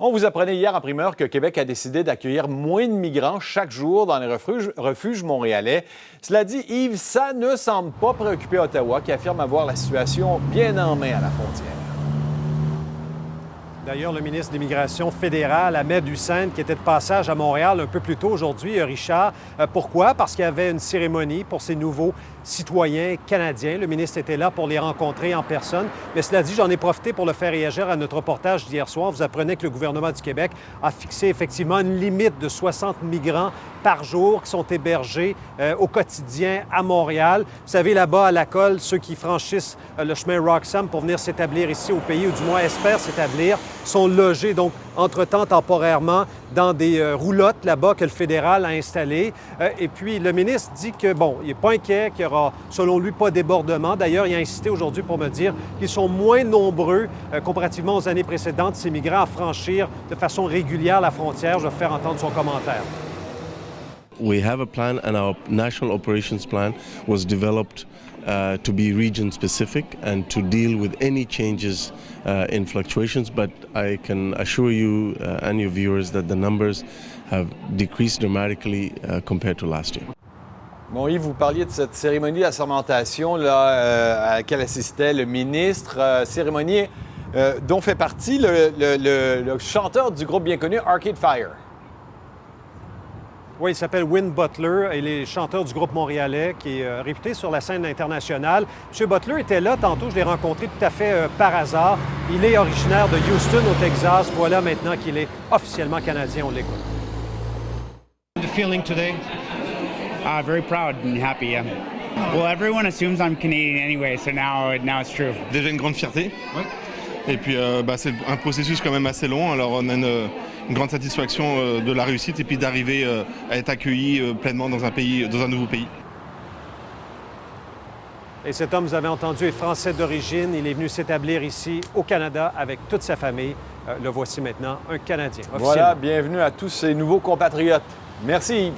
On vous apprenait hier en primeur que Québec a décidé d'accueillir moins de migrants chaque jour dans les refuges montréalais. Cela dit, Yves, ça ne semble pas préoccuper Ottawa, qui affirme avoir la situation bien en main à la frontière. D'ailleurs, le ministre de l'Immigration fédérale, Ahmed Hussen, qui était de passage à Montréal un peu plus tôt aujourd'hui, Richard. Pourquoi? Parce qu'il y avait une cérémonie pour ces nouveaux citoyens canadiens. Le ministre était là pour les rencontrer en personne. Mais cela dit, j'en ai profité pour le faire réagir à notre reportage d'hier soir. Vous apprenez que le gouvernement du Québec a fixé effectivement une limite de 60 migrants par jour qui sont hébergés au quotidien à Montréal. Vous savez, là-bas, à la colle, ceux qui franchissent le chemin Roxham pour venir s'établir ici au pays, ou du moins espèrent s'établir, sont logés, donc, entre-temps, temporairement, dans des roulottes là-bas que le fédéral a installées. Et puis, le ministre dit que, bon, il n'est pas inquiet, qu'il n'y aura, selon lui, pas débordement. D'ailleurs, il a insisté aujourd'hui pour me dire qu'ils sont moins nombreux, comparativement aux années précédentes, ces migrants à franchir de façon régulière la frontière. Je vais faire entendre son commentaire. We have a plan, and our national operations plan was developed to be region-specific and to deal with any changes in fluctuations. But I can assure you and your viewers that the numbers have decreased dramatically compared to last year. Bon, Yves, vous parliez de cette cérémonie d'assermentation là, à laquelle assistait le ministre. Cérémonie dont fait partie le chanteur du groupe bien connu Arcade Fire. Oui, il s'appelle Win Butler et il est chanteur du groupe montréalais qui est réputé sur la scène internationale. M. Butler était là tantôt, je l'ai rencontré tout à fait par hasard. Il est originaire de Houston, au Texas. Voilà maintenant qu'il est officiellement canadien. On l'écoute. The feeling today? Very proud and happy, yeah. Well, everyone assumes I'm Canadian anyway, so now it's true. Déjà une grande fierté. Ouais. Et puis, c'est un processus quand même assez long. Alors, on a une grande satisfaction de la réussite et puis d'arriver à être accueilli pleinement dans un nouveau pays. Et cet homme, vous avez entendu, est français d'origine. Il est venu s'établir ici au Canada avec toute sa famille. Le voici maintenant, un Canadien. Voilà, bienvenue à tous ces nouveaux compatriotes. Merci Yves.